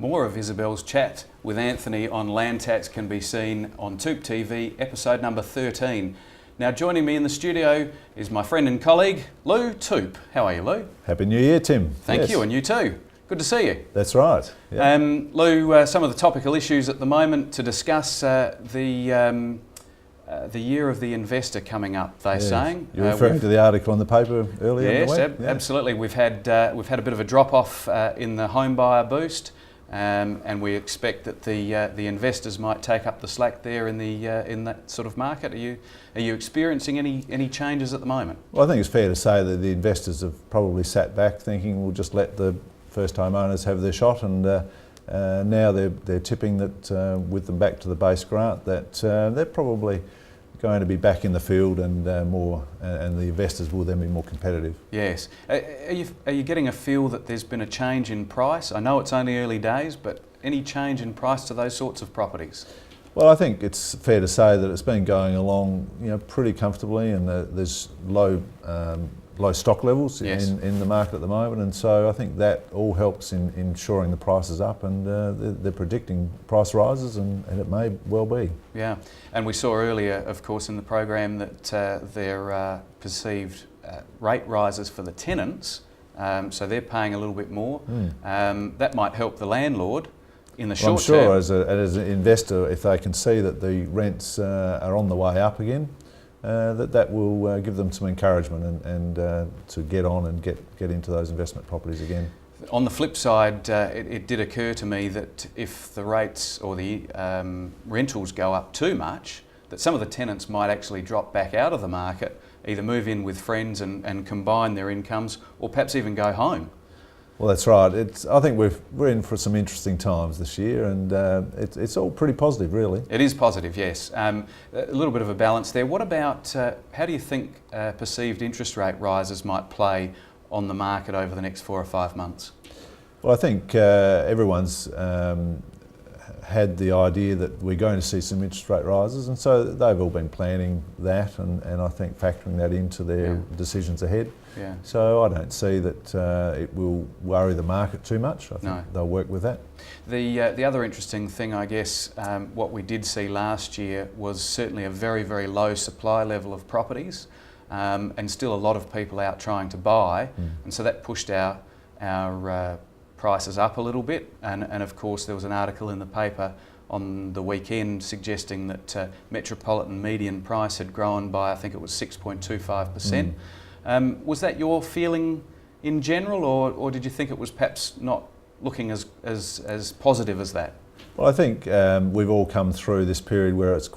More of Isabel's chat with Anthony on Land Tats can be seen on TOOP TV, episode number 13. Now joining me in the studio is my friend and colleague, Lou Toop. How are you, Lou? Happy New Year, Tim. Thank you, and you too. Good to see you. That's right. Yeah. Lou, some of the topical issues at the moment to discuss, the year of the investor coming up, they're saying. You're referring to the article in the paper earlier in the week? Yes, absolutely. We've had a bit of a drop-off in the home buyer boost, and we expect that the investors might take up the slack there in that sort of market. Are you experiencing any changes at the moment? Well, I think it's fair to say that the investors have probably sat back thinking we'll just let the first-time owners have their shot, and now they're tipping that with them back to the base grant that they're probably going to be back in the field and and the investors will then be more competitive. Yes. Are you getting a feel that there's been a change in price? I know it's only early days, but any change in price to those sorts of properties? Well, I think it's fair to say that it's been going along, pretty comfortably, and there's low stock levels in the market at the moment, and so I think that all helps in ensuring the prices up, and they're predicting price rises, and it may well be. Yeah, and we saw earlier, of course, in the program that there are perceived rate rises for the tenants, so they're paying a little bit more. That might help the landlord in the short term. I'm sure as an investor, if they can see that the rents are on the way up again, that will give them some encouragement and to get on and get into those investment properties again. On the flip side, it did occur to me that if the rates or the rentals go up too much, that some of the tenants might actually drop back out of the market, either move in with friends and combine their incomes, or perhaps even go home. Well, that's right. I think we're in for some interesting times this year, and it's all pretty positive, really. It is positive, yes. A little bit of a balance there. What about, how do you think perceived interest rate rises might play on the market over the next 4 or 5 months? Well, I think everyone's had the idea that we're going to see some interest rate rises, and so they've all been planning that, and I think factoring that into their decisions ahead. Yeah. So I don't see that it will worry the market too much. I think they'll work with that. The other interesting thing, I guess, what we did see last year was certainly a very, very low supply level of properties, and still a lot of people out trying to buy, and so that pushed our prices up a little bit, and of course there was an article in the paper on the weekend suggesting that metropolitan median price had grown by, I think it was 6.25%. Was that your feeling in general, or did you think it was perhaps not looking as positive as that? Well, I think we've all come through this period where it's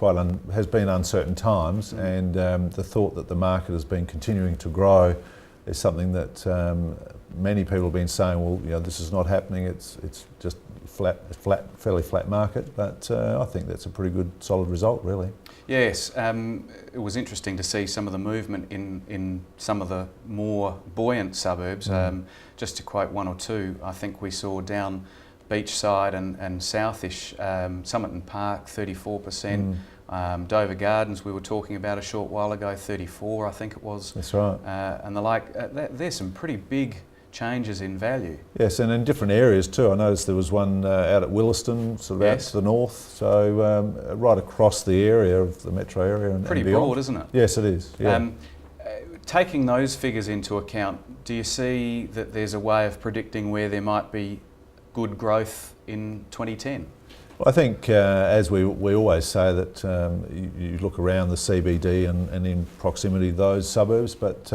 has been uncertain times, and the thought that the market has been continuing to grow is something that many people have been saying, well, this is not happening, it's just fairly flat market, but I think that's a pretty good, solid result, really. Yes, it was interesting to see some of the movement in some of the more buoyant suburbs. Just to quote one or two, I think we saw down Beachside and Southish, Somerton Park, 34%. Dover Gardens, we were talking about a short while ago, 34, I think it was. That's right. And the like, there's some pretty big changes in value. Yes, and in different areas too. I noticed there was one out at Williston, sort of out to the north, so right across the area of the metro area and pretty beyond. Broad, isn't it? Yes, it is. Yeah. Taking those figures into account, do you see that there's a way of predicting where there might be good growth in 2010? Well, I think, as we always say, that you look around the CBD and in proximity to those suburbs, but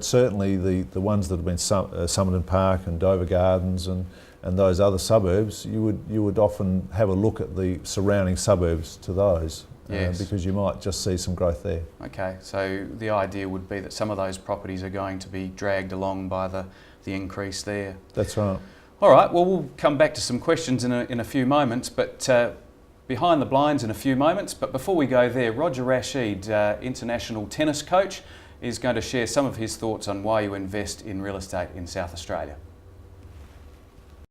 certainly the ones that have been Somerton Park and Dover Gardens and those other suburbs, you would often have a look at the surrounding suburbs to those, because you might just see some growth there. Okay, so the idea would be that some of those properties are going to be dragged along by the increase there. That's right. All right, well, we'll come back to some questions in a few moments, but behind the blinds in a few moments. But before we go there, Roger Rashid, international tennis coach, is going to share some of his thoughts on why you invest in real estate in South Australia.